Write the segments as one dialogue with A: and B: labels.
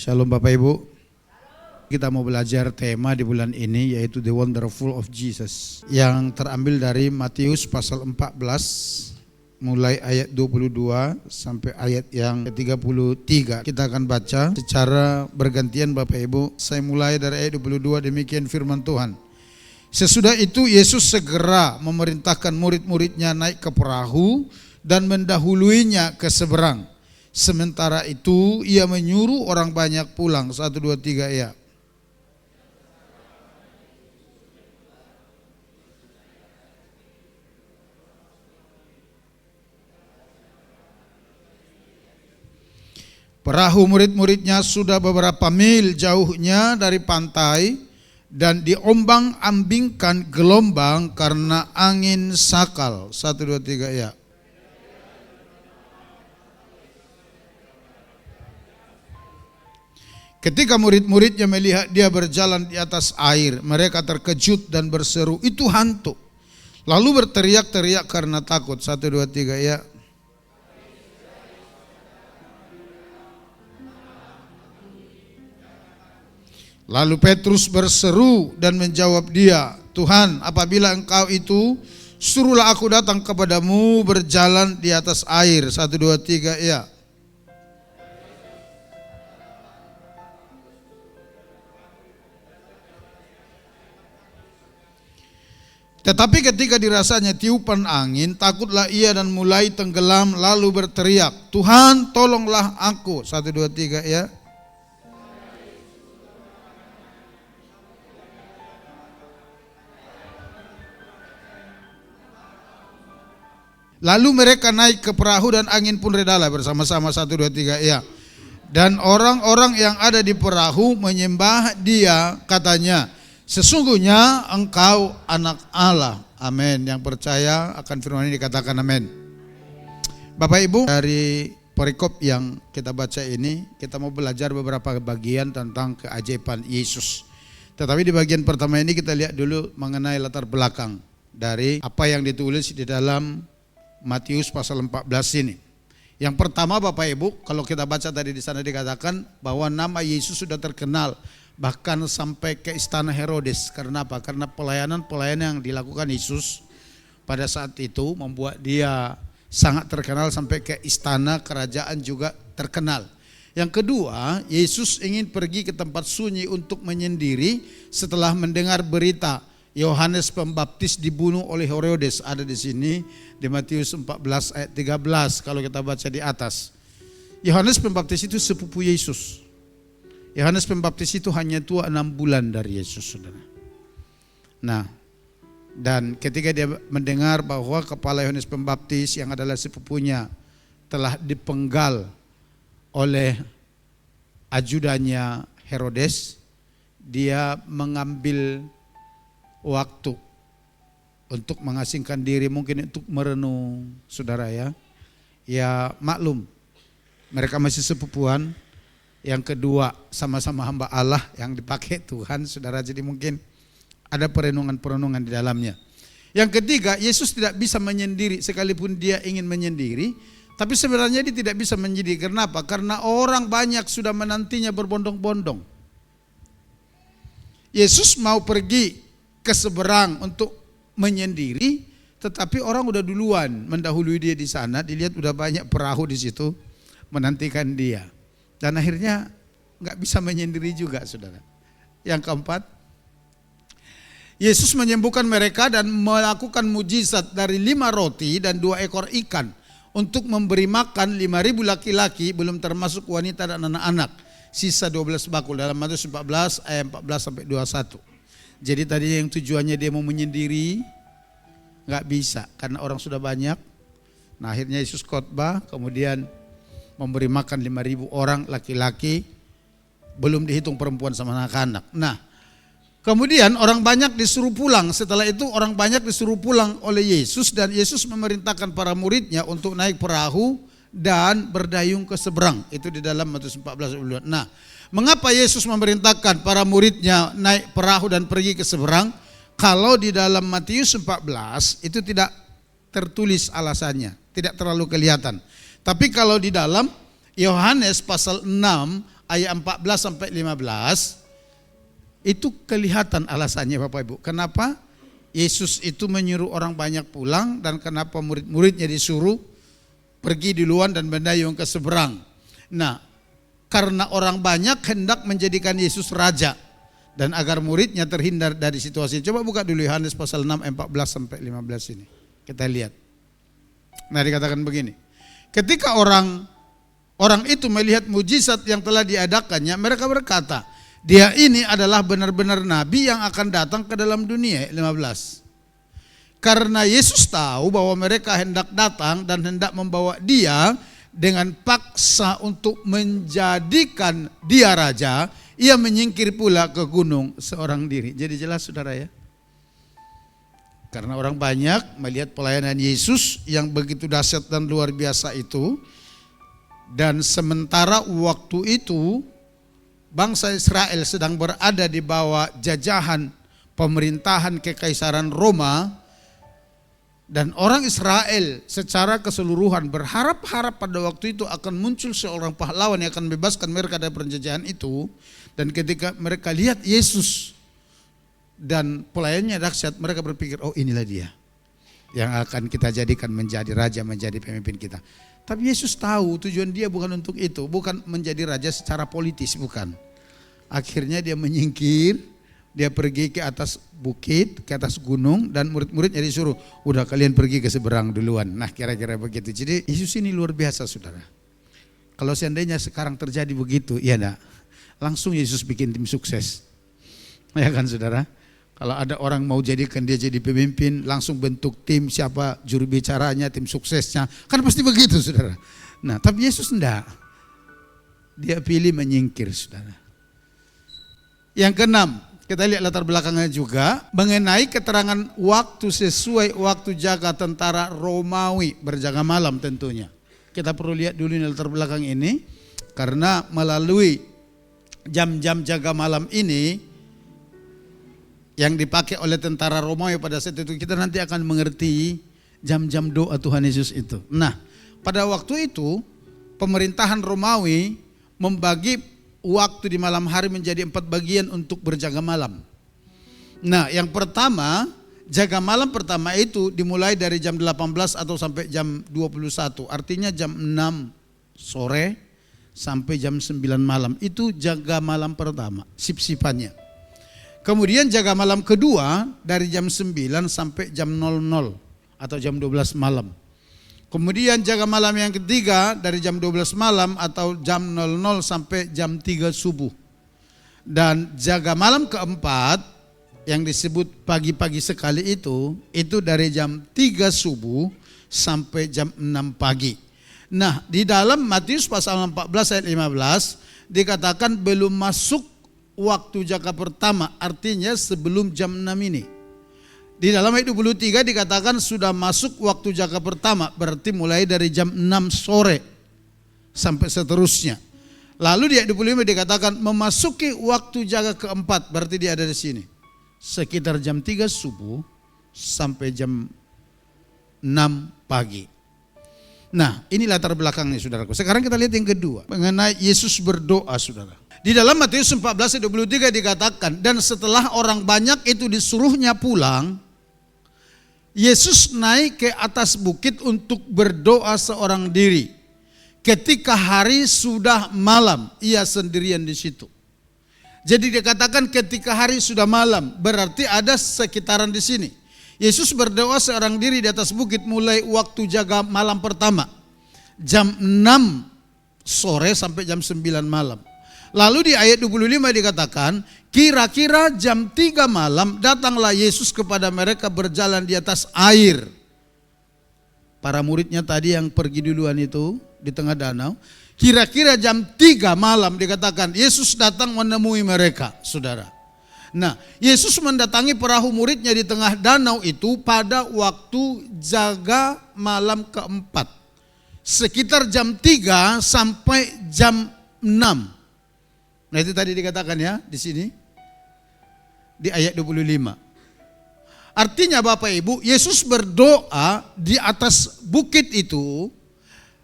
A: Shalom Bapak Ibu. Kita mau belajar tema di bulan ini yaitu The Wonderful of Jesus, yang terambil dari Matius pasal 14 mulai ayat 22 sampai ayat yang ke-33. Kita akan baca secara bergantian Bapak Ibu. Saya mulai dari ayat 22, demikian firman Tuhan. Sesudah itu Yesus segera memerintahkan murid-muridnya naik ke perahu dan mendahuluinya ke seberang. Sementara itu ia menyuruh orang banyak pulang. 1, 2, 3 ya. Perahu murid-muridnya sudah beberapa mil jauhnya dari pantai dan diombang-ambingkan gelombang karena angin sakal. 1, 2, 3 ya. Ketika murid-muridnya melihat dia berjalan di atas air, mereka terkejut dan berseru, "Itu hantu." Lalu berteriak-teriak karena takut. 1, 2, 3 ya. Lalu Petrus berseru dan menjawab dia, "Tuhan, apabila engkau itu, suruhlah aku datang kepadamu berjalan di atas air." 1, 2, 3 ya. Tetapi ketika dirasanya tiupan angin, takutlah ia dan mulai tenggelam, lalu berteriak, "Tuhan, tolonglah aku." 1, 2, 3 ya. Lalu mereka naik ke perahu dan angin pun redalah bersama-sama. 1, 2, 3 ya. Dan orang-orang yang ada di perahu menyembah dia, katanya, "Sesungguhnya engkau anak Allah." Amin. Yang percaya akan firman ini dikatakan amin. Bapak Ibu, dari perikop yang kita baca ini, kita mau belajar beberapa bagian tentang keajaiban Yesus. Tetapi di bagian pertama ini kita lihat dulu mengenai latar belakang dari apa yang ditulis di dalam Matius pasal 14 ini. Yang pertama Bapak Ibu, kalau kita baca tadi di sana dikatakan bahwa nama Yesus sudah terkenal bahkan sampai ke istana Herodes. Karena apa? Karena pelayanan-pelayanan yang dilakukan Yesus pada saat itu membuat dia sangat terkenal, sampai ke istana kerajaan juga terkenal. Yang kedua, Yesus ingin pergi ke tempat sunyi untuk menyendiri setelah mendengar berita Yohanes Pembaptis dibunuh oleh Herodes. Ada di sini di Matius 14 ayat 13 kalau kita baca di atas. Yohanes Pembaptis itu sepupu Yesus. Yohanes Pembaptis itu hanya tua 6 bulan dari Yesus, saudara. Nah, dan ketika dia mendengar bahwa kepala Yohanes Pembaptis yang adalah sepupunya telah dipenggal oleh ajudannya Herodes, dia mengambil waktu untuk mengasingkan diri, mungkin untuk merenung, saudara ya. Ya maklum, mereka masih sepupuan. Yang kedua, sama-sama hamba Allah yang dipakai Tuhan, saudara. Jadi mungkin ada perenungan-perenungan di dalamnya. Yang ketiga, Yesus tidak bisa menyendiri, sekalipun dia ingin menyendiri. Tapi sebenarnya dia tidak bisa menyendiri. Kenapa? Karena orang banyak sudah menantinya berbondong-bondong. Yesus mau pergi ke seberang untuk menyendiri, tetapi orang udah duluan mendahului dia di sana. Dilihat udah banyak perahu di situ menantikan dia, dan akhirnya nggak bisa menyendiri juga, saudara. Yang keempat, Yesus menyembuhkan mereka dan melakukan mujizat dari 5 roti dan 2 ekor ikan untuk memberi makan 5.000 laki-laki, belum termasuk wanita dan anak-anak. Sisa 12 bakul dalam Matius 14 ayat 14 sampai 21. Jadi tadi yang tujuannya dia mau menyendiri, nggak bisa karena orang sudah banyak. Nah akhirnya Yesus khotbah, kemudian memberi makan 5.000 orang laki-laki, belum dihitung perempuan sama anak-anak. Nah kemudian orang banyak disuruh pulang. Setelah itu orang banyak disuruh pulang oleh Yesus, dan Yesus memerintahkan para muridnya untuk naik perahu dan berdayung ke seberang. Itu di dalam Matius 14. Nah, mengapa Yesus memerintahkan para muridnya naik perahu dan pergi ke seberang? Kalau di dalam Matius 14 itu tidak tertulis alasannya, tidak terlalu kelihatan. Tapi kalau di dalam Yohanes pasal 6 ayat 14 sampai 15 itu kelihatan alasannya Bapak Ibu. Kenapa Yesus itu menyuruh orang banyak pulang dan kenapa murid-muridnya disuruh pergi duluan dan mendayung ke seberang. Nah, karena orang banyak hendak menjadikan Yesus raja dan agar muridnya terhindar dari situasi. Coba buka dulu Yohanes pasal 6 14 sampai 15 ini. Kita lihat. Nah, dikatakan begini. Ketika orang itu melihat mujizat yang telah diadakannya, mereka berkata, dia ini adalah benar-benar nabi yang akan datang ke dalam dunia. 15. Karena Yesus tahu bahwa mereka hendak datang dan hendak membawa dia dengan paksa untuk menjadikan dia raja, ia menyingkir pula ke gunung seorang diri. Jadi jelas saudara ya. Karena orang banyak melihat pelayanan Yesus yang begitu dahsyat dan luar biasa itu. Dan sementara waktu itu bangsa Israel sedang berada di bawah jajahan pemerintahan kekaisaran Roma. Dan orang Israel secara keseluruhan berharap-harap pada waktu itu akan muncul seorang pahlawan yang akan membebaskan mereka dari penjajahan itu. Dan ketika mereka lihat Yesus dan pelayannya dahsyat, mereka berpikir, oh inilah dia yang akan kita jadikan menjadi raja, menjadi pemimpin kita. Tapi Yesus tahu tujuan dia bukan untuk itu, bukan menjadi raja secara politis, bukan. Akhirnya dia menyingkir, dia pergi ke atas bukit, ke atas gunung, dan murid-muridnya disuruh, udah kalian pergi ke seberang duluan. Nah kira-kira begitu. Jadi Yesus ini luar biasa saudara. Kalau seandainya sekarang terjadi begitu, ya enggak, langsung Yesus bikin tim sukses. Ya kan saudara? Kalau ada orang mau jadikan dia jadi pemimpin, langsung bentuk tim, siapa juru bicaranya, tim suksesnya. Kan pasti begitu saudara. Nah tapi Yesus enggak. Dia pilih menyingkir saudara. Yang keenam, kita lihat latar belakangnya juga. Mengenai keterangan waktu sesuai waktu jaga tentara Romawi, berjaga malam tentunya. Kita perlu lihat dulu latar belakang ini. Karena melalui jam-jam jaga malam ini yang dipakai oleh tentara Romawi pada saat itu, kita nanti akan mengerti jam-jam doa Tuhan Yesus itu. Nah, pada waktu itu pemerintahan Romawi membagi waktu di malam hari menjadi 4 bagian untuk berjaga malam. Nah, yang pertama, jaga malam pertama itu dimulai dari jam 18 atau sampai jam 21. Artinya jam 6 sore sampai jam 9 malam. Itu jaga malam pertama, sip-sipannya. Kemudian jaga malam kedua dari jam 9 sampai jam 00 atau jam 12 malam. Kemudian jaga malam yang ketiga dari jam 12 malam atau jam 00 sampai jam 3 subuh. Dan jaga malam keempat yang disebut pagi-pagi sekali itu dari jam 3 subuh sampai jam 6 pagi. Nah, di dalam Matius pasal 14 ayat 15 dikatakan belum masuk waktu jaga pertama, artinya sebelum jam 6 ini. Di dalam ayat 23 dikatakan sudah masuk waktu jaga pertama, berarti mulai dari jam 6 sore sampai seterusnya. Lalu di ayat 25 dikatakan memasuki waktu jaga keempat, berarti dia ada di sini. Sekitar jam 3 subuh sampai jam 6 pagi. Nah, ini latar belakangnya saudaraku. Sekarang kita lihat yang kedua, mengenai Yesus berdoa saudara. Di dalam Matius 14 ayat 23 dikatakan, dan setelah orang banyak itu disuruhnya pulang, Yesus naik ke atas bukit untuk berdoa seorang diri. Ketika hari sudah malam, ia sendirian di situ. Jadi dikatakan ketika hari sudah malam, berarti ada sekitaran di sini. Yesus berdoa seorang diri di atas bukit mulai waktu jaga malam pertama. Jam 6 sore sampai jam 9 malam. Lalu di ayat 25 dikatakan, kira-kira jam 3 malam datanglah Yesus kepada mereka berjalan di atas air. Para muridnya tadi yang pergi duluan itu di tengah danau. Kira-kira jam 3 malam dikatakan Yesus datang menemui mereka, saudara. Nah, Yesus mendatangi perahu muridnya di tengah danau itu pada waktu jaga malam keempat. Sekitar jam 3 sampai jam 6. Nah itu tadi dikatakan ya di sini di ayat 25. Artinya Bapak Ibu, Yesus berdoa di atas bukit itu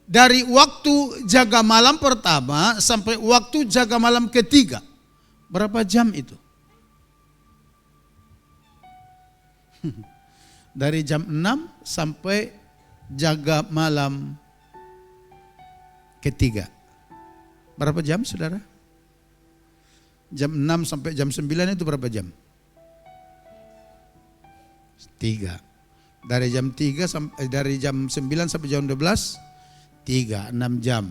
A: dari waktu jaga malam pertama sampai waktu jaga malam ketiga. Berapa jam itu? Dari jam 6 sampai jaga malam ketiga. Berapa jam, saudara? Jam 6 sampai jam 9 itu berapa jam? 3. Dari jam 3 sampai dari jam 9 sampai jam 12 6 jam.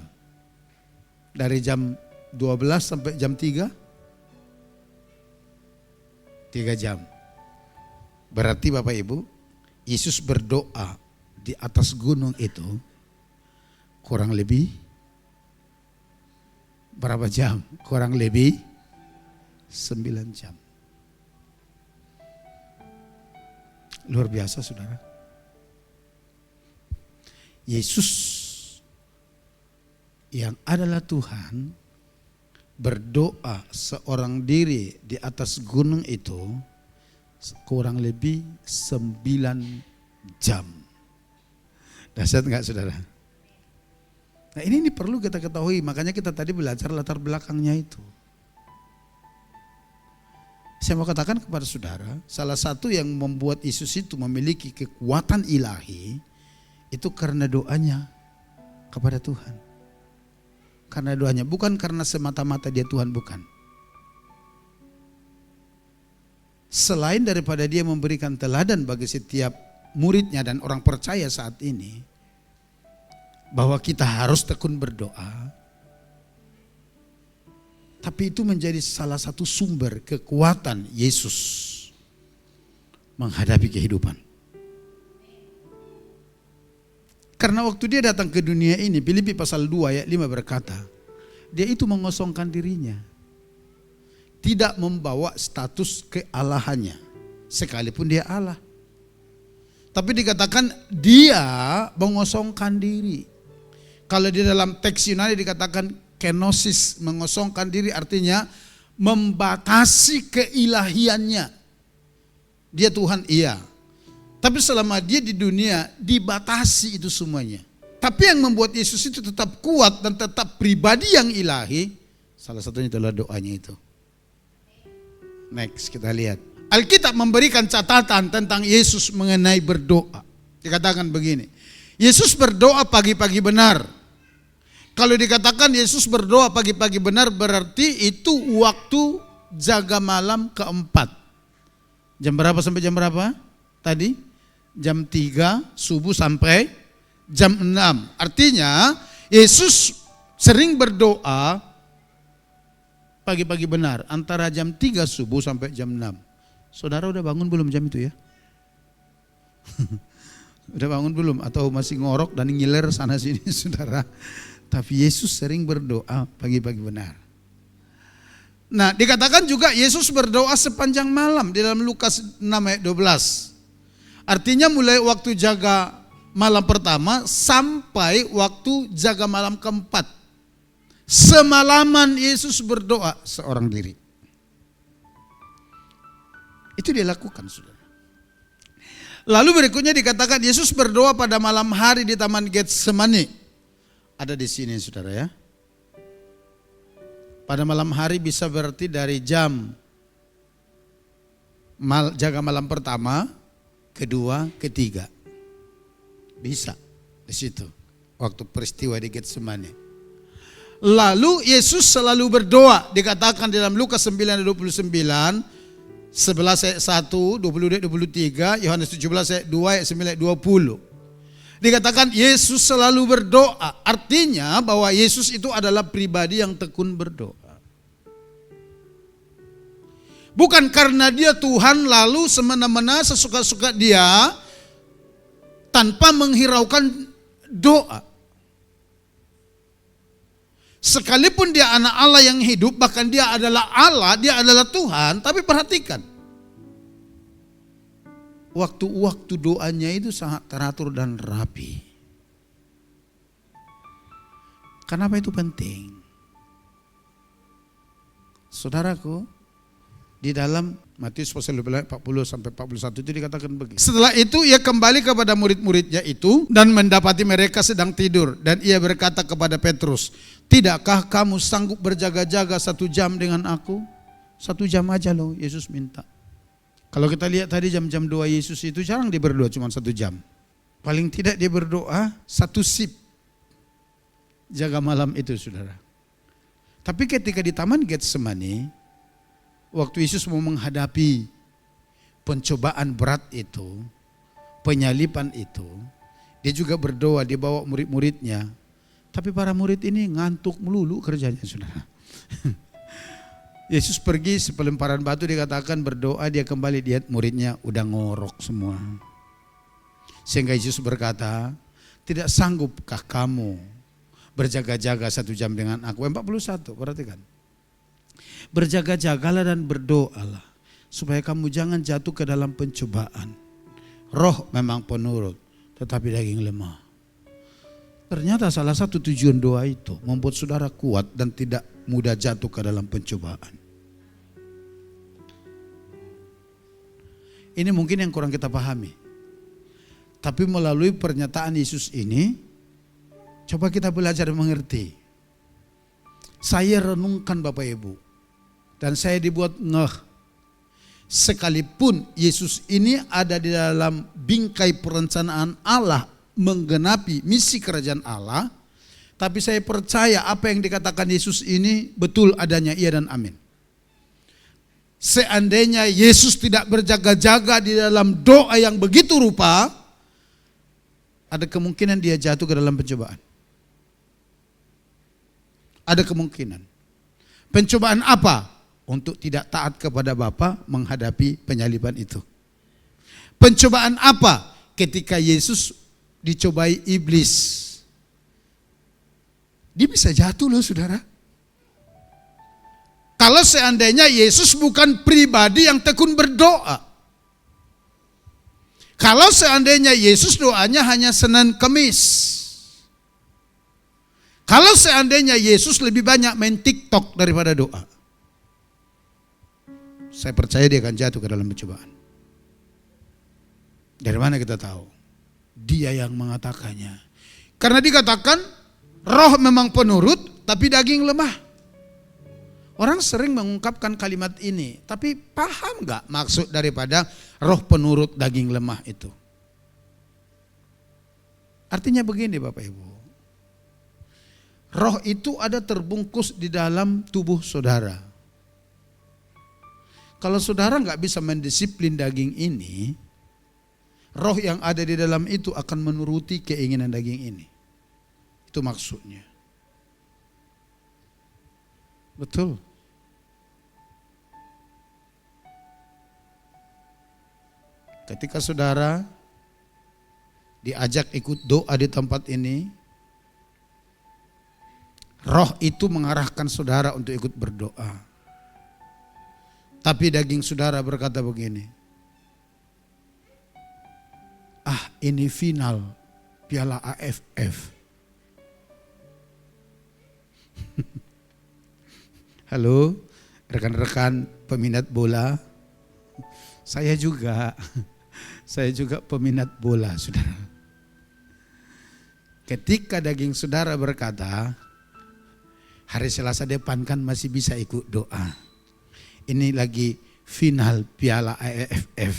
A: Dari jam 12 sampai jam 3 jam. Berarti Bapak Ibu, Yesus berdoa di atas gunung itu kurang lebih berapa jam? Kurang lebih 9 jam. Luar biasa, saudara. Yesus yang adalah Tuhan berdoa seorang diri di atas gunung itu kurang lebih 9 jam. Dahsyat enggak, saudara? Nah, ini perlu kita ketahui, makanya kita tadi belajar latar belakangnya itu. Saya mau katakan kepada saudara, salah satu yang membuat Yesus itu memiliki kekuatan ilahi itu karena doanya kepada Tuhan. Karena doanya, bukan karena semata-mata dia Tuhan, bukan. Selain daripada dia memberikan teladan bagi setiap muridnya dan orang percaya saat ini, bahwa kita harus tekun berdoa, tapi itu menjadi salah satu sumber kekuatan Yesus menghadapi kehidupan. Karena waktu dia datang ke dunia ini, Filipi pasal 2 ayat 5 berkata, dia itu mengosongkan dirinya. Tidak membawa status kealahannya, sekalipun dia Allah. Tapi dikatakan dia mengosongkan diri. Kalau di dalam teks Yunani dikatakan kenosis, mengosongkan diri artinya membatasi keilahiannya. Dia Tuhan, iya. Tapi selama dia di dunia dibatasi itu semuanya. Tapi yang membuat Yesus itu tetap kuat dan tetap pribadi yang ilahi, salah satunya adalah doanya itu. Next kita lihat. Alkitab memberikan catatan tentang Yesus mengenai berdoa. Dikatakan begini, Yesus berdoa pagi-pagi benar. Kalau dikatakan Yesus berdoa pagi-pagi benar, berarti itu waktu jaga malam keempat. Jam berapa sampai jam berapa? Tadi jam 3 subuh sampai jam 6. Artinya Yesus sering berdoa pagi-pagi benar, antara jam 3 subuh sampai jam 6. Saudara udah bangun belum jam itu ya? Udah bangun belum? Atau masih ngorok dan ngiler sana sini, saudara? Tapi Yesus sering berdoa pagi-pagi benar. Nah, dikatakan juga Yesus berdoa sepanjang malam di dalam Lukas 6 ayat 12. Artinya mulai waktu jaga malam pertama sampai waktu jaga malam keempat. Semalaman Yesus berdoa seorang diri. Itu dia lakukan, saudara. Lalu berikutnya dikatakan Yesus berdoa pada malam hari di Taman Getsemani. Ada di sini, saudara ya. Pada malam hari bisa berarti dari jam jaga malam pertama, kedua, ketiga. Bisa di situ waktu peristiwa di Getsemani. Lalu Yesus selalu berdoa, dikatakan dalam Lukas 9 ayat 29, 11 ayat 1, 20 ayat 23, Yohanes 17 ayat 2, ayat 9 ayat 20. Dikatakan Yesus selalu berdoa, artinya bahwa Yesus itu adalah pribadi yang tekun berdoa. Bukan karena dia Tuhan lalu semena-mena sesuka-suka dia tanpa menghiraukan doa. Sekalipun dia anak Allah yang hidup, bahkan dia adalah Allah, dia adalah Tuhan, tapi perhatikan. Waktu-waktu doanya itu sangat teratur dan rapi. Kenapa itu penting? Saudaraku, Di dalam Matius pasal 40 sampai 41 itu dikatakan begini. Setelah itu ia kembali kepada murid-muridnya itu dan mendapati mereka sedang tidur. Dan ia berkata kepada Petrus, tidakkah kamu sanggup berjaga-jaga 1 jam dengan aku? 1 jam aja loh Yesus minta. Kalau kita lihat tadi jam-jam doa Yesus itu jarang dia berdoa cuma 1 jam. Paling tidak dia berdoa 1 sip jaga malam itu, saudara. Tapi ketika di Taman Getsemani, waktu Yesus mau menghadapi pencobaan berat itu, penyalipan itu, dia juga berdoa, dia bawa murid-muridnya. Tapi para murid ini ngantuk melulu kerjanya, saudara. Yesus pergi sepelemparan batu, dikatakan berdoa, dia kembali lihat muridnya udah ngorok semua. Sehingga Yesus berkata, tidak sanggupkah kamu berjaga-jaga 1 jam dengan aku? 41, perhatikan. Berjaga-jagalah dan berdoalah supaya kamu jangan jatuh ke dalam pencobaan. Roh memang penurut, tetapi daging lemah. Ternyata salah satu tujuan doa itu membuat saudara kuat dan tidak mudah jatuh ke dalam pencobaan. Ini mungkin yang kurang kita pahami. Tapi melalui pernyataan Yesus ini, coba kita belajar mengerti. Saya renungkan Bapak Ibu, dan saya dibuat ngeh. Sekalipun Yesus ini ada di dalam bingkai perencanaan Allah menggenapi misi kerajaan Allah, tapi saya percaya apa yang dikatakan Yesus ini betul adanya, iya dan amin. Seandainya Yesus tidak berjaga-jaga di dalam doa yang begitu rupa, ada kemungkinan dia jatuh ke dalam pencobaan. Ada kemungkinan. Pencobaan apa? Untuk tidak taat kepada Bapa menghadapi penyaliban itu. Pencobaan apa? Ketika Yesus dicobai iblis. Dia bisa jatuh loh, saudara. Kalau seandainya Yesus bukan pribadi yang tekun berdoa. Kalau seandainya Yesus doanya hanya Senin Kemis. Kalau seandainya Yesus lebih banyak main TikTok daripada doa, saya percaya dia akan jatuh ke dalam pencobaan. Dari mana kita tahu? Dia yang mengatakannya. Karena dikatakan roh memang penurut tapi daging lemah. Orang sering mengungkapkan kalimat ini, tapi paham gak maksud daripada roh penurut daging lemah itu? Artinya begini Bapak Ibu. Roh itu ada terbungkus di dalam tubuh saudara. Kalau saudara gak bisa mendisiplin daging ini, roh yang ada di dalam itu akan menuruti keinginan daging ini. Itu maksudnya. Betul. Ketika saudara diajak ikut doa di tempat ini, roh itu mengarahkan saudara untuk ikut berdoa. Tapi daging saudara berkata begini, ini final Piala AFF. Halo rekan-rekan peminat bola, saya juga peminat bola, saudara. Ketika daging saudara berkata, hari Selasa depan kan masih bisa ikut doa. Ini lagi final Piala AFF.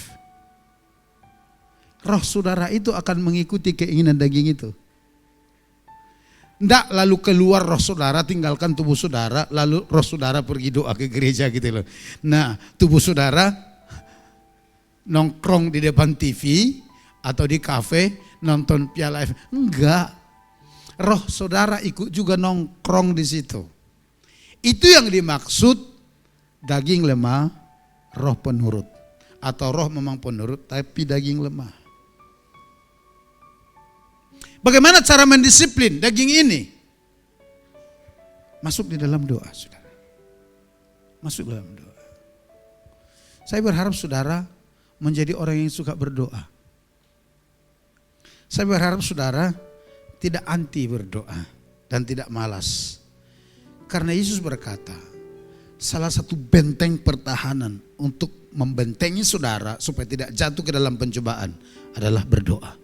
A: Roh saudara itu akan mengikuti keinginan daging itu. Nggak lalu keluar roh saudara, tinggalkan tubuh saudara, lalu roh saudara pergi doa ke gereja gitu loh. Nah, tubuh saudara nongkrong di depan TV atau di kafe nonton Piala AFF. Enggak. Roh saudara ikut juga nongkrong di situ. Itu yang dimaksud daging lemah, roh penurut. Atau roh memang penurut tapi daging lemah. Bagaimana cara mendisiplin daging ini? Masuk di dalam doa, saudara. Masuk dalam doa. Saya berharap saudara menjadi orang yang suka berdoa. Saya berharap saudara tidak anti berdoa dan tidak malas. Karena Yesus berkata, salah satu benteng pertahanan untuk membentengi saudara supaya tidak jatuh ke dalam pencobaan adalah berdoa.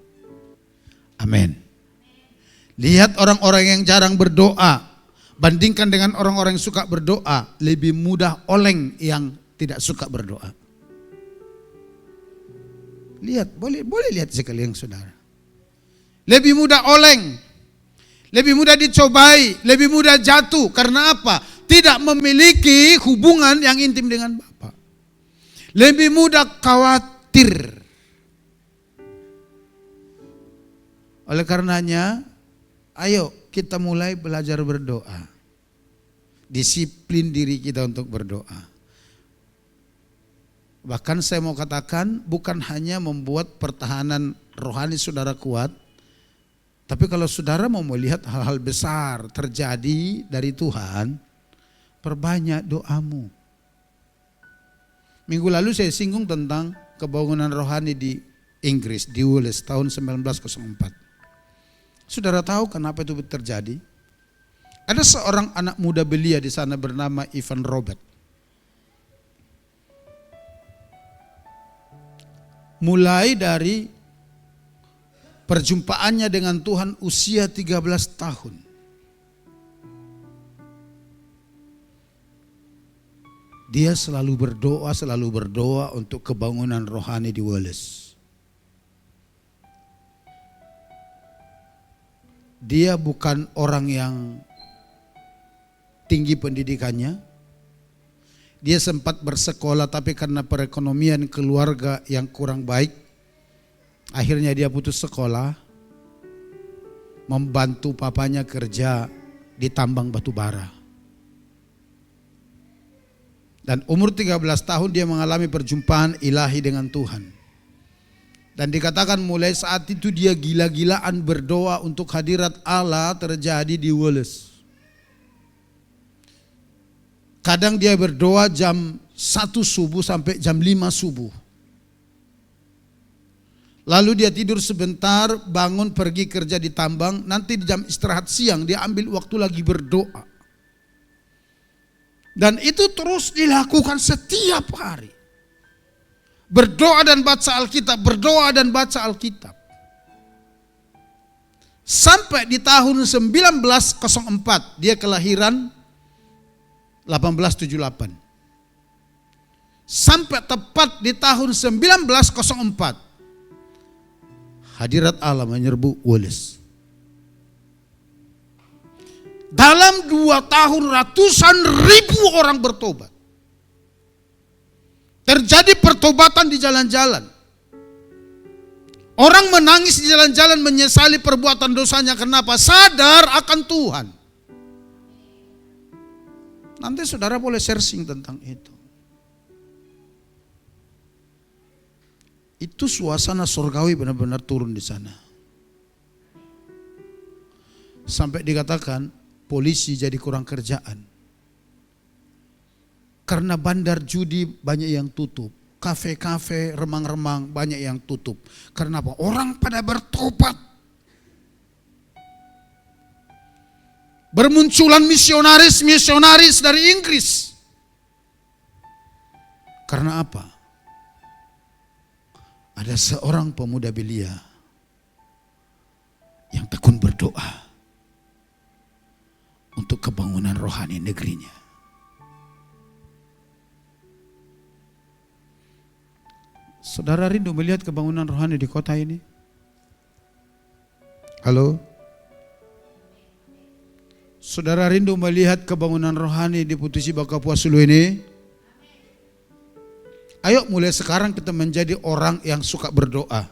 A: Amin. Lihat orang-orang yang jarang berdoa, bandingkan dengan orang-orang yang suka berdoa, lebih mudah oleng yang tidak suka berdoa. Lihat, boleh lihat sekalian saudara. Lebih mudah oleng, lebih mudah dicobai, lebih mudah jatuh. Karena apa? Tidak memiliki hubungan yang intim dengan Bapa. Lebih mudah khawatir. Oleh karenanya, ayo kita mulai belajar berdoa. Disiplin diri kita untuk berdoa. Bahkan saya mau katakan, bukan hanya membuat pertahanan rohani saudara kuat, tapi kalau saudara mau melihat hal-hal besar terjadi dari Tuhan, perbanyak doamu. Minggu lalu saya singgung tentang kebangunan rohani di Inggris, di Wales tahun 1904. Saudara tahu kenapa itu terjadi? Ada seorang anak muda belia di sana bernama Ivan Robert. Mulai dari perjumpaannya dengan Tuhan usia 13 tahun. Dia selalu berdoa untuk kebangunan rohani di Wales. Dia bukan orang yang tinggi pendidikannya. Dia sempat bersekolah tapi karena perekonomian keluarga yang kurang baik, akhirnya dia putus sekolah, membantu papanya kerja di tambang batu bara. Dan umur 13 tahun dia mengalami perjumpaan ilahi dengan Tuhan. Dan dikatakan mulai saat itu dia gila-gilaan berdoa untuk hadirat Allah terjadi di Wales. Kadang dia berdoa jam 1 subuh sampai jam 5 subuh. Lalu dia tidur sebentar, bangun pergi kerja di tambang, nanti di jam istirahat siang dia ambil waktu lagi berdoa. Dan itu terus dilakukan setiap hari. Berdoa dan baca Alkitab, berdoa dan baca Alkitab. Sampai di tahun 1904, dia kelahiran 1878. Sampai tepat di tahun 1904, hadirat Allah menyerbu Wales. Dalam 2 tahun ratusan ribu orang bertobat. Terjadi pertobatan di jalan-jalan. Orang menangis di jalan-jalan menyesali perbuatan dosanya. Kenapa? Sadar akan Tuhan. Nanti saudara boleh searching tentang itu. Itu suasana surgawi benar-benar turun di sana. Sampai dikatakan polisi jadi kurang kerjaan. Karena bandar judi banyak yang tutup. Kafe-kafe, remang-remang banyak yang tutup. Karena apa? Orang pada bertobat. Bermunculan misionaris dari Inggris. Karena apa? Ada seorang pemuda belia yang tekun berdoa untuk kebangunan rohani negerinya. Saudara rindu melihat kebangunan rohani di kota ini? Halo? Saudara rindu melihat kebangunan rohani di Putusi Bakapuasulu ini? Ayo mulai sekarang kita menjadi orang yang suka berdoa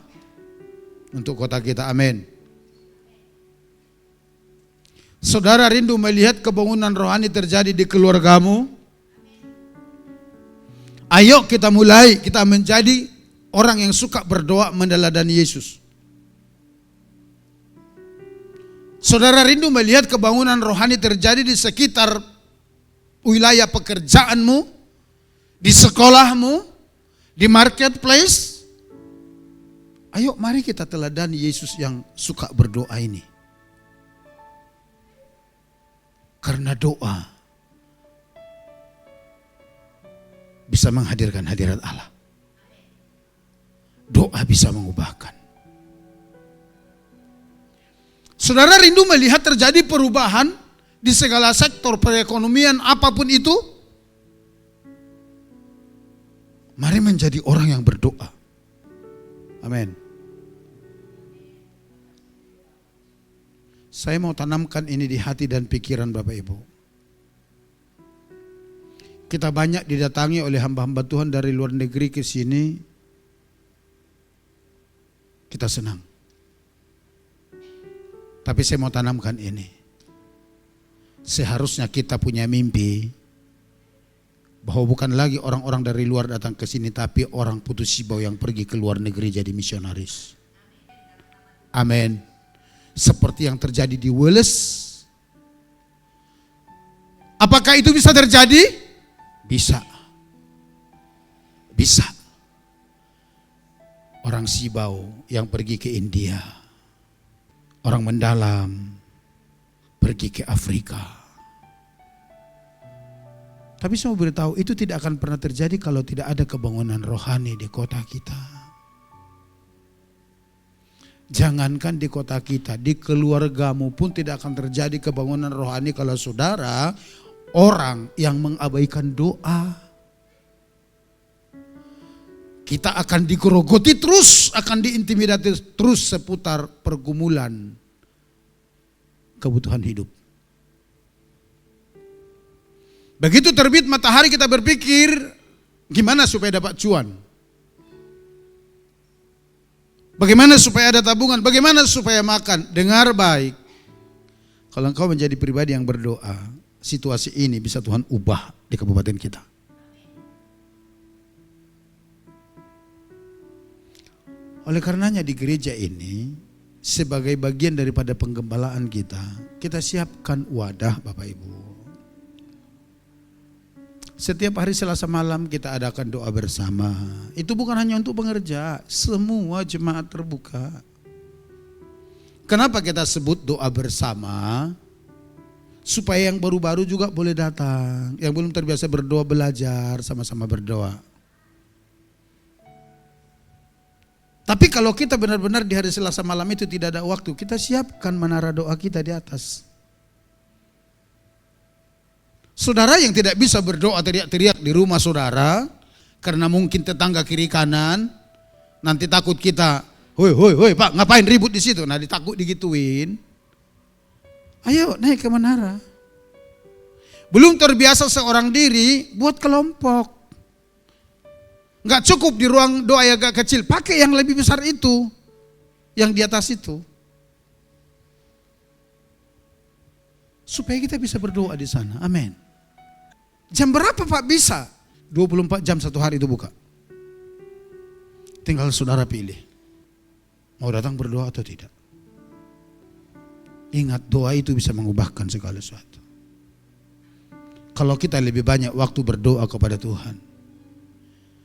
A: untuk kota kita. Amin. Saudara rindu melihat kebangunan rohani terjadi di keluargamu? Ayo kita mulai, kita menjadi orang yang suka berdoa meneladani Yesus. Saudara rindu melihat kebangunan rohani terjadi di sekitar wilayah pekerjaanmu, di sekolahmu, di marketplace. Ayo mari kita teladani Yesus yang suka berdoa ini. Karena doa bisa menghadirkan hadirat Allah. Doa bisa mengubahkan. Saudara rindu melihat terjadi perubahan di segala sektor perekonomian apapun itu? Mari menjadi orang yang berdoa. Amin. Saya mau tanamkan ini di hati dan pikiran Bapak Ibu. Kita banyak didatangi oleh hamba-hamba Tuhan dari luar negeri ke sini. Kita senang. Tapi saya mau tanamkan ini. Seharusnya kita punya mimpi bahwa bukan lagi orang-orang dari luar datang ke sini, tapi orang Putus Sibau yang pergi ke luar negeri jadi misionaris. Amin. Seperti yang terjadi di Wales. Apakah itu bisa terjadi? Bisa. Bisa. Orang Sibau yang pergi ke India. Orang mendalam pergi ke Afrika. Tapi saya mau beritahu, itu tidak akan pernah terjadi kalau tidak ada kebangunan rohani di kota kita. Jangankan di kota kita, di keluargamu pun tidak akan terjadi kebangunan rohani kalau saudara orang yang mengabaikan doa. Kita akan digerogoti terus, akan diintimidasi terus seputar pergumulan kebutuhan hidup. Begitu terbit matahari kita berpikir gimana supaya dapat cuan. Bagaimana supaya ada tabungan, bagaimana supaya makan. Dengar baik. Kalau engkau menjadi pribadi yang berdoa, situasi ini bisa Tuhan ubah di kabupaten kita. Oleh karenanya di gereja ini, sebagai bagian daripada penggembalaan kita, kita siapkan wadah Bapak Ibu. Setiap hari Selasa malam kita adakan doa bersama. Itu bukan hanya untuk pengerja, semua jemaat terbuka. Kenapa kita sebut doa bersama? Supaya yang baru-baru juga boleh datang. Yang belum terbiasa berdoa belajar, sama-sama berdoa. Tapi kalau kita benar-benar di hari Selasa malam itu tidak ada waktu, kita siapkan menara doa kita di atas. Saudara yang tidak bisa berdoa teriak-teriak di rumah saudara, karena mungkin tetangga kiri kanan, nanti takut kita, hoi Pak ngapain ribut di situ? Nah ditakut digituin. Ayo naik ke menara. Belum terbiasa seorang diri, buat kelompok. Enggak cukup di ruang doa yang agak kecil, pakai yang lebih besar itu, yang di atas itu. Supaya kita bisa berdoa di sana, amin. Jam berapa Pak bisa? 24 jam satu hari itu buka. Tinggal saudara pilih, mau datang berdoa atau tidak. Ingat doa itu bisa mengubahkan segala sesuatu. Kalau kita lebih banyak waktu berdoa kepada Tuhan,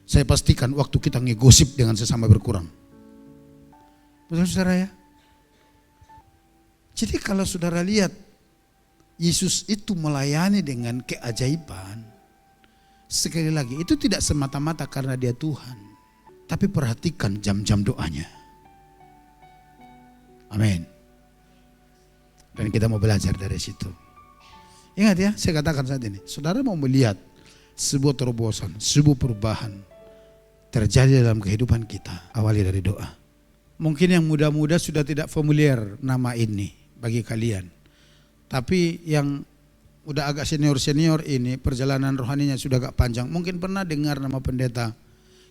A: saya pastikan waktu kita ngegosip dengan sesama berkurang. Betul saudara ya? Jadi kalau saudara lihat Yesus itu melayani dengan keajaiban, sekali lagi itu tidak semata-mata karena dia Tuhan, tapi perhatikan jam-jam doanya. Amin. Dan kita mau belajar dari situ. Ingat ya, saya katakan saat ini, saudara mau melihat sebuah terobosan, sebuah perubahan terjadi dalam kehidupan kita, awali dari doa. Mungkin yang muda-muda sudah tidak familiar nama ini bagi kalian. Tapi yang udah agak senior-senior ini, perjalanan rohaninya sudah agak panjang. Mungkin pernah dengar nama pendeta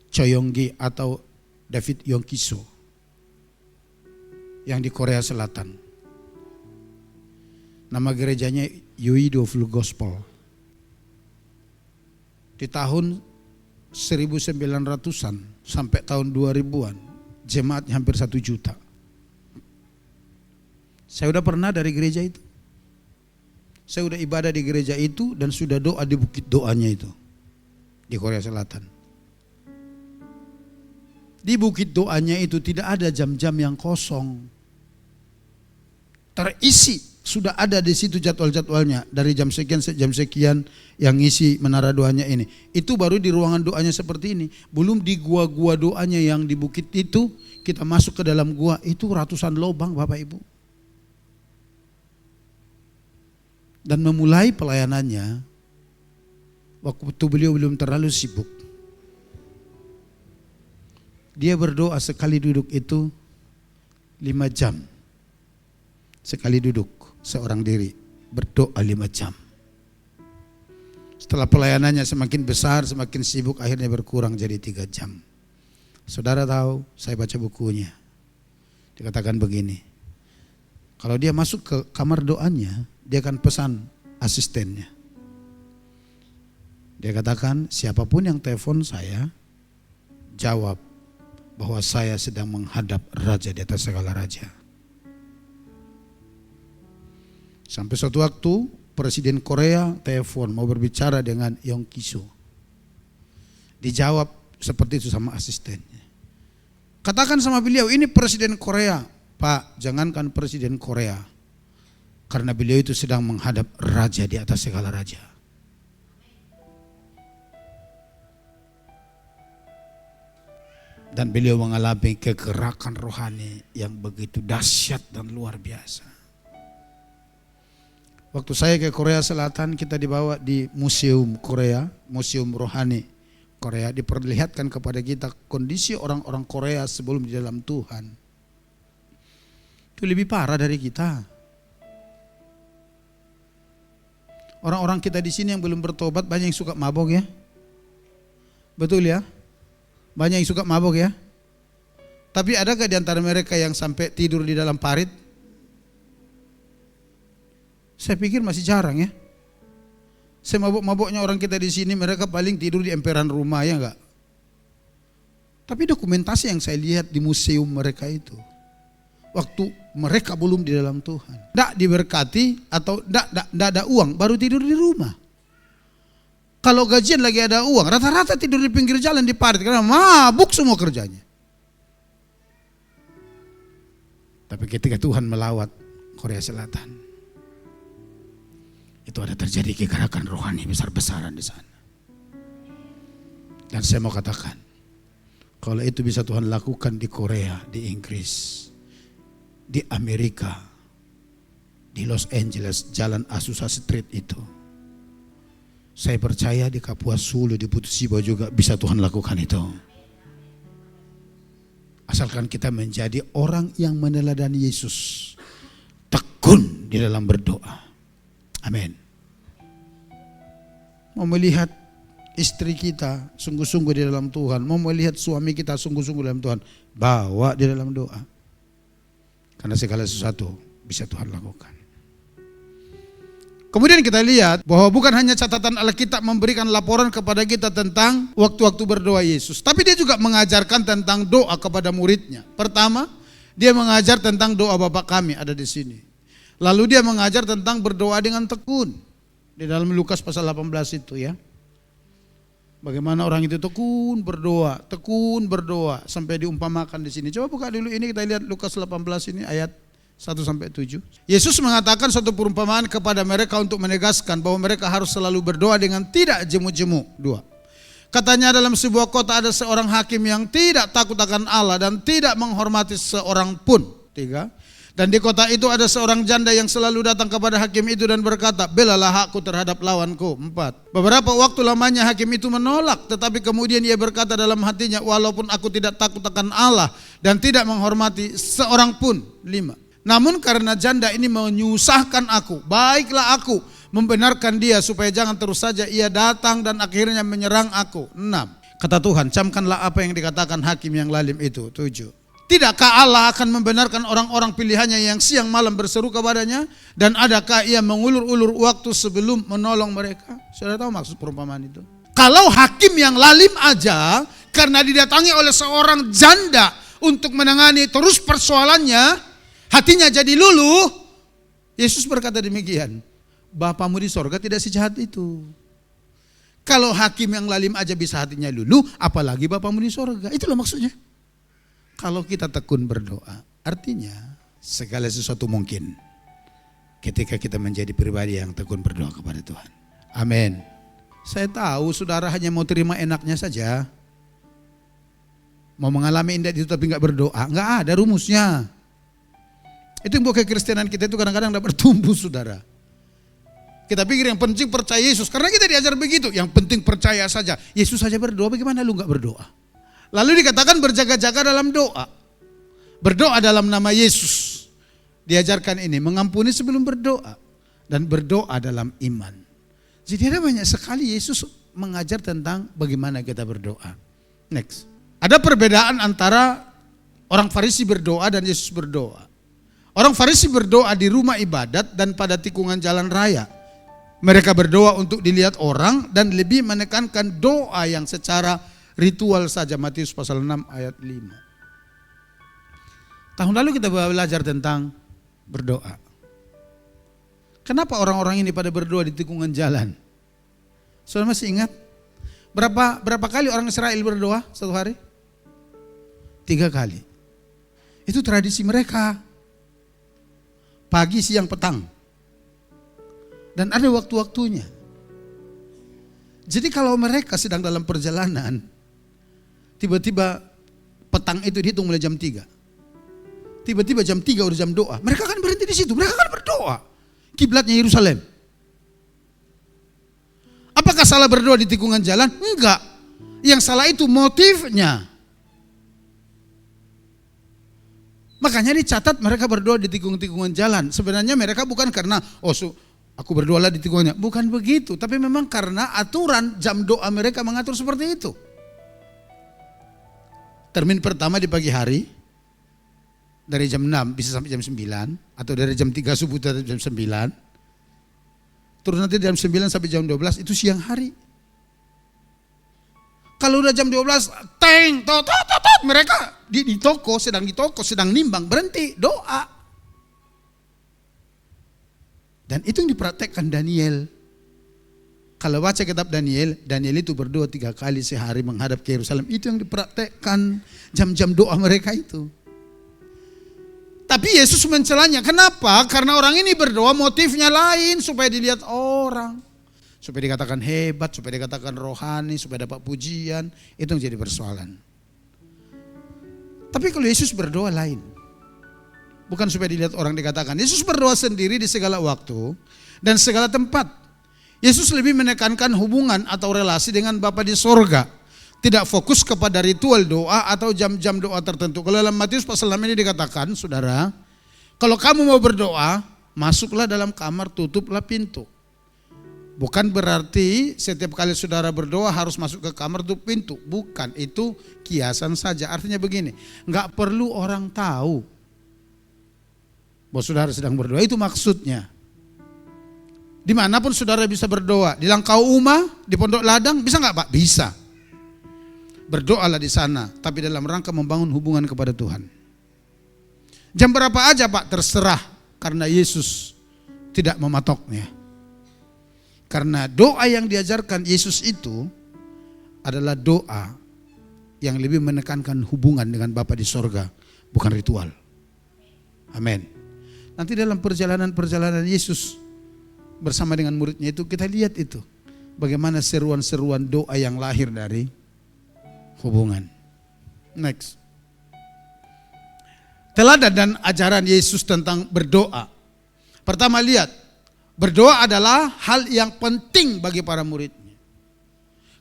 A: Choyonggi atau David Yongkiso yang di Korea Selatan. Nama gerejanya Yoido Full Gospel. Di tahun 1900-an sampai tahun 2000-an, jemaatnya hampir 1 juta. Saya udah pernah dari gereja itu. Saya udah ibadah di gereja itu dan sudah doa di bukit doanya itu di Korea Selatan. Di bukit doanya itu tidak ada jam-jam yang kosong. Terisi Sudah ada di situ jadwal-jadwalnya. Dari jam sekian sampai jam sekian yang ngisi menara doanya ini. Itu baru di ruangan doanya seperti ini. Belum di gua-gua doanya yang di bukit itu. Kita masuk ke dalam gua, itu ratusan lubang Bapak Ibu. Dan memulai pelayanannya waktu beliau belum terlalu sibuk. Dia berdoa sekali duduk itu 5 jam. Sekali duduk seorang diri berdoa 5 jam. Setelah pelayanannya semakin besar, semakin sibuk, akhirnya berkurang jadi 3 jam. Saudara tahu, saya baca bukunya. Dikatakan begini, kalau dia masuk ke kamar doanya, dia akan pesan asistennya. Dia katakan, siapapun yang telepon saya, jawab bahwa saya sedang menghadap raja di atas segala raja. Sampai suatu waktu Presiden Korea telepon mau berbicara dengan Yong Ki-soo. Dijawab seperti itu sama asistennya. Katakan sama beliau, ini Presiden Korea. Pak, jangankan Presiden Korea. Karena beliau itu sedang menghadap raja di atas segala raja. Dan beliau mengalami kegerakan rohani yang begitu dahsyat dan luar biasa. Waktu saya ke Korea Selatan, kita dibawa di Museum Korea, Museum Rohani Korea, diperlihatkan kepada kita kondisi orang-orang Korea sebelum di dalam Tuhan. Itu lebih parah dari kita. Orang-orang kita di sini yang belum bertobat banyak yang suka mabok ya. Betul ya? Banyak yang suka mabok ya. Tapi adakah di antara mereka yang sampai tidur di dalam parit? Saya pikir masih jarang ya. Semabuk-mabuknya orang kita di sini, mereka paling tidur di emperan rumah ya enggak. Tapi dokumentasi yang saya lihat di museum mereka itu, waktu mereka belum di dalam Tuhan, tidak diberkati atau tidak ada uang, baru tidur di rumah. Kalau gajian lagi ada uang, rata-rata tidur di pinggir jalan di parit karena mabuk semua kerjanya. Tapi ketika Tuhan melawat Korea Selatan, itu ada terjadi kegerakan rohani besar-besaran di sana. Dan saya mau katakan, kalau itu bisa Tuhan lakukan di Korea, di Inggris, di Amerika, di Los Angeles, Jalan Azusa Street itu, saya percaya di Kapuas Hulu, di Putus Siba juga bisa Tuhan lakukan itu. Asalkan kita menjadi orang yang meneladani Yesus, tekun di dalam berdoa. Amin. Mau melihat istri kita sungguh-sungguh di dalam Tuhan, mau melihat suami kita sungguh-sungguh dalam Tuhan, bawa di dalam doa. Karena segala sesuatu bisa Tuhan lakukan. Kemudian kita lihat bahwa bukan hanya catatan Alkitab memberikan laporan kepada kita tentang waktu-waktu berdoa Yesus, tapi dia juga mengajarkan tentang doa kepada muridnya. Pertama, dia mengajar tentang doa Bapa kami ada di sini. Lalu dia mengajar tentang berdoa dengan tekun. Di dalam Lukas pasal 18 itu ya. Bagaimana orang itu tekun berdoa sampai diumpamakan di sini. Coba buka dulu ini, kita lihat Lukas 18 ini ayat 1-7. Yesus mengatakan suatu perumpamaan kepada mereka untuk menegaskan bahwa mereka harus selalu berdoa dengan tidak jemu-jemu. 2. Katanya dalam sebuah kota ada seorang hakim yang tidak takut akan Allah dan tidak menghormati seorang pun. 3. Dan di kota itu ada seorang janda yang selalu datang kepada hakim itu dan berkata, belalah hakku terhadap lawanku. 4. Beberapa waktu lamanya hakim itu menolak, tetapi kemudian ia berkata dalam hatinya, walaupun aku tidak takut akan Allah dan tidak menghormati seorang pun. 5. Namun karena janda ini menyusahkan aku, baiklah aku membenarkan dia supaya jangan terus saja ia datang dan akhirnya menyerang aku. 6. Kata Tuhan, camkanlah apa yang dikatakan hakim yang lalim itu. 7. Tidakkah Allah akan membenarkan orang-orang pilihannya yang siang malam berseru kepadanya? Dan adakah ia mengulur-ulur waktu sebelum menolong mereka? Sudah tahu maksud perumpamaan itu? Kalau hakim yang lalim aja karena didatangi oleh seorang janda untuk menangani terus persoalannya, hatinya jadi luluh. Yesus berkata demikian, Bapamu di sorga tidak sejahat itu. Kalau hakim yang lalim aja bisa hatinya luluh, apalagi Bapamu di sorga. Itulah maksudnya. Kalau kita tekun berdoa, artinya segala sesuatu mungkin ketika kita menjadi pribadi yang tekun berdoa kepada Tuhan. Amin. Saya tahu saudara hanya mau terima enaknya saja. Mau mengalami indah itu tapi enggak berdoa. Enggak ada rumusnya. Itu yang buat kekristenan kita itu kadang-kadang tidak bertumbuh saudara. Kita pikir yang penting percaya Yesus. Karena kita diajar begitu. Yang penting percaya saja. Yesus saja berdoa, bagaimana lu enggak berdoa? Lalu dikatakan berjaga-jaga dalam doa. Berdoa dalam nama Yesus. Diajarkan ini, mengampuni sebelum berdoa. Dan berdoa dalam iman. Jadi ada banyak sekali Yesus mengajar tentang bagaimana kita berdoa. Next. Ada perbedaan antara orang Farisi berdoa dan Yesus berdoa. Orang Farisi berdoa di rumah ibadat dan pada tikungan jalan raya. Mereka berdoa untuk dilihat orang dan lebih menekankan doa yang secara ritual saja. Matius pasal 6 ayat 5. Tahun lalu kita belajar tentang berdoa. Kenapa orang-orang ini pada berdoa di tikungan jalan? Saudara masih ingat? Berapa kali orang Israel berdoa satu hari? 3 kali. Itu tradisi mereka. Pagi, siang, petang. Dan ada waktu-waktunya. Jadi kalau mereka sedang dalam perjalanan, tiba-tiba petang itu dihitung mulai jam 3. Tiba-tiba jam 3 udah jam doa. Mereka kan berhenti di situ, mereka kan berdoa. Kiblatnya Yerusalem. Apakah salah berdoa di tikungan jalan? Enggak. Yang salah itu motifnya. Makanya dicatat mereka berdoa di tikungan jalan. Sebenarnya mereka bukan karena aku berdoalah di tikungannya. Bukan begitu, tapi memang karena aturan jam doa mereka mengatur seperti itu. Termin pertama di pagi hari dari jam 6 bisa sampai jam 9 atau dari jam 3 subuh sampai jam 9. Terus nanti jam 9 sampai jam 12 itu siang hari. Kalau udah jam 12, mereka di toko, sedang nimbang, berhenti, doa. Dan itu yang dipraktekkan Daniel. Kalau baca kitab Daniel itu berdoa 3 kali sehari menghadap ke Yerusalem. Itu yang dipraktekkan jam-jam doa mereka itu. Tapi Yesus mencelanya. Kenapa? Karena orang ini berdoa motifnya lain supaya dilihat orang. Supaya dikatakan hebat, supaya dikatakan rohani, supaya dapat pujian. Itu yang jadi persoalan. Tapi kalau Yesus berdoa lain. Bukan supaya dilihat orang dikatakan. Yesus berdoa sendiri di segala waktu dan segala tempat. Yesus lebih menekankan hubungan atau relasi dengan Bapa di sorga. Tidak fokus kepada ritual doa atau jam-jam doa tertentu. Kalau dalam Matius pasal 6 ini dikatakan, saudara, kalau kamu mau berdoa, masuklah dalam kamar, tutuplah pintu. Bukan berarti setiap kali saudara berdoa harus masuk ke kamar tutup pintu. Bukan, itu kiasan saja. Artinya begini, enggak perlu orang tahu bahwa saudara sedang berdoa. Itu maksudnya. Dimanapun saudara bisa berdoa. Di Langkau Uma, di Pondok Ladang, bisa enggak Pak? Bisa. Berdoalah di sana, tapi dalam rangka membangun hubungan kepada Tuhan. Jam berapa aja Pak? Terserah, karena Yesus tidak mematoknya. Karena doa yang diajarkan Yesus itu adalah doa yang lebih menekankan hubungan dengan Bapa di sorga, bukan ritual. Amin. Nanti dalam perjalanan Yesus bersama dengan muridnya itu kita lihat itu. Bagaimana seruan-seruan doa yang lahir dari hubungan. Next. Teladan dan ajaran Yesus tentang berdoa. Pertama lihat, berdoa adalah hal yang penting bagi para muridnya.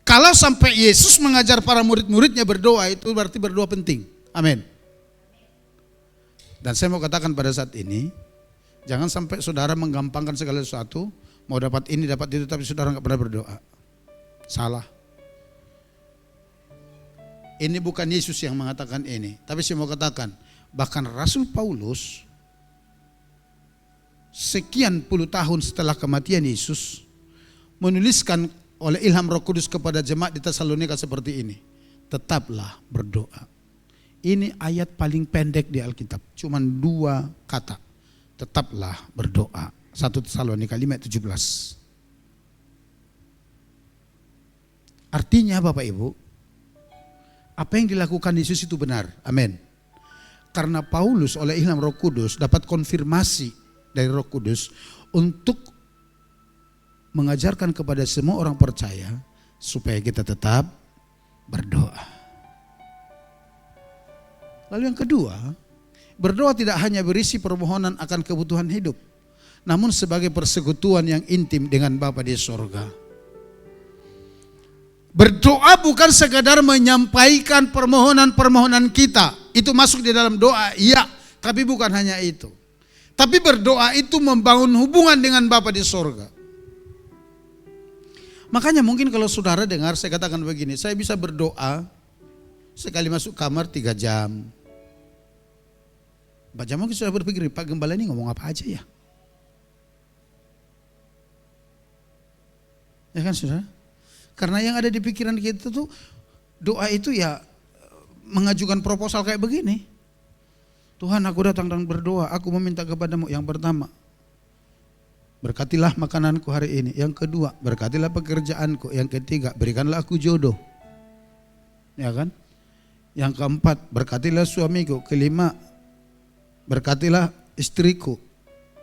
A: Kalau sampai Yesus mengajar para murid-muridnya berdoa, itu berarti berdoa penting. Amin. Dan saya mau katakan pada saat ini, jangan sampai saudara menggampangkan segala sesuatu, mau dapat ini, dapat itu, tapi saudara nggak pernah berdoa. Salah. Ini bukan Yesus yang mengatakan ini, tapi saya mau katakan, bahkan Rasul Paulus sekian puluh tahun setelah kematian Yesus menuliskan oleh ilham Roh Kudus kepada jemaat di Tesalonika seperti ini. Tetaplah berdoa. Ini ayat paling pendek di Alkitab, cuma 2 kata. Tetaplah berdoa. 1 Tesalonika 5 ayat 17. Artinya Bapak Ibu, apa yang dilakukan Yesus itu benar. Amin. Karena Paulus oleh ilham Roh Kudus dapat konfirmasi dari Roh Kudus untuk mengajarkan kepada semua orang percaya supaya kita tetap berdoa. Lalu yang kedua, berdoa tidak hanya berisi permohonan akan kebutuhan hidup, namun sebagai persekutuan yang intim dengan Bapa di sorga. Berdoa bukan sekadar menyampaikan permohonan-permohonan kita. Itu masuk di dalam doa, iya. Tapi bukan hanya itu. Tapi berdoa itu membangun hubungan dengan Bapa di sorga. Makanya mungkin kalau saudara dengar saya katakan begini, saya bisa berdoa sekali masuk kamar 3 jam. 4 jam mungkin sudah berpikir, Pak Gembala ini ngomong apa aja ya? Ya kan saudara? Karena yang ada di pikiran kita tuh doa itu ya mengajukan proposal kayak begini. Tuhan, aku datang dan berdoa, aku meminta kepadamu yang pertama, berkatilah makananku hari ini. Yang kedua, berkatilah pekerjaanku. Yang ketiga, berikanlah aku jodoh. Ya kan? Yang keempat, berkatilah suamiku. Kelima, berkatilah istriku.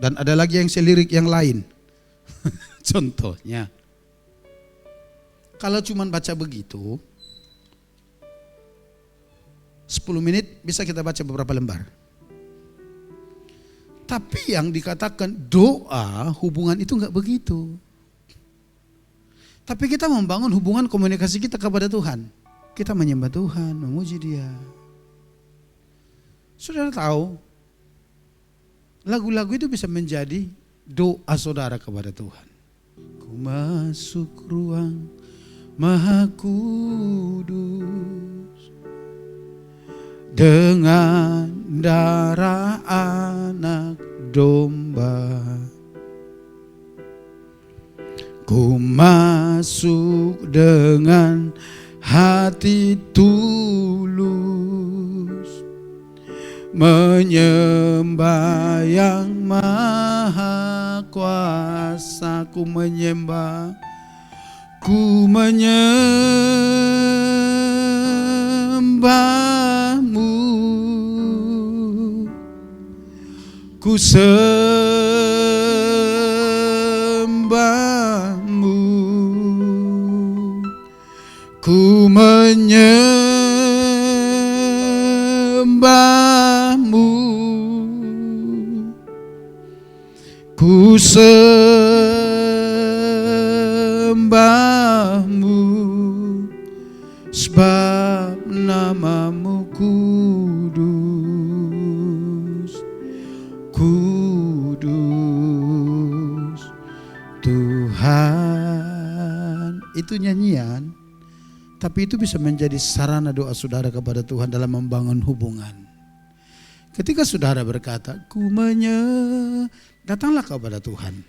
A: Dan ada lagi yang selirik yang lain. Contohnya. Kalau cuma baca begitu, 10 menit bisa kita baca beberapa lembar. Tapi yang dikatakan doa, hubungan itu enggak begitu. Tapi kita membangun hubungan komunikasi kita kepada Tuhan. Kita menyembah Tuhan, memuji Dia. Saudara tahu, lagu-lagu itu bisa menjadi doa saudara kepada Tuhan. Ku masuk ruang Maha Kudus dengan darah anak domba. Ku masuk dengan hati tulus, menyembah yang maha kuasa. Ku menyembahmu, ku sembahmu, ku menyembahmu, ku sembahmu, sebab namamu kudus, kudus Tuhan. Itu nyanyian, tapi itu bisa menjadi sarana doa saudara kepada Tuhan dalam membangun hubungan. Ketika saudara berkata, datanglah kepada Tuhan.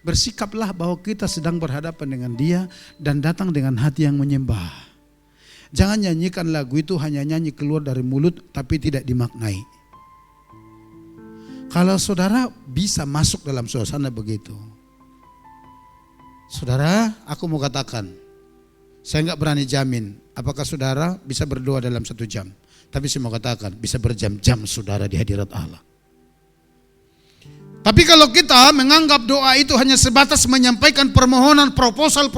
A: Bersikaplah bahwa kita sedang berhadapan dengan Dia dan datang dengan hati yang menyembah. Jangan nyanyikan lagu itu hanya nyanyi keluar dari mulut tapi tidak dimaknai. Kalau saudara bisa masuk dalam suasana begitu, saudara, aku mau katakan, saya enggak berani jamin apakah saudara bisa berdoa dalam 1 jam. Tapi saya mau katakan bisa berjam-jam saudara di hadirat Allah. Tapi kalau kita menganggap doa itu hanya sebatas menyampaikan permohonan, proposal,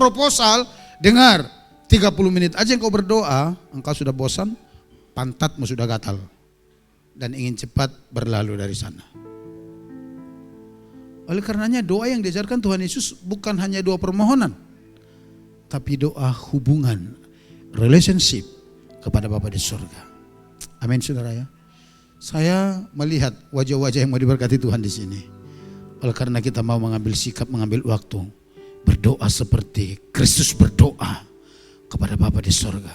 A: dengar, 30 menit aja engkau berdoa, engkau sudah bosan, pantatmu sudah gatal, dan ingin cepat berlalu dari sana. Oleh karenanya doa yang diajarkan Tuhan Yesus bukan hanya doa permohonan, tapi doa hubungan, relationship kepada Bapa di surga. Amin saudara ya. Saya melihat wajah-wajah yang mau diberkati Tuhan di sini. Oleh karena kita mau mengambil sikap, mengambil waktu berdoa seperti Kristus berdoa kepada Bapa di surga.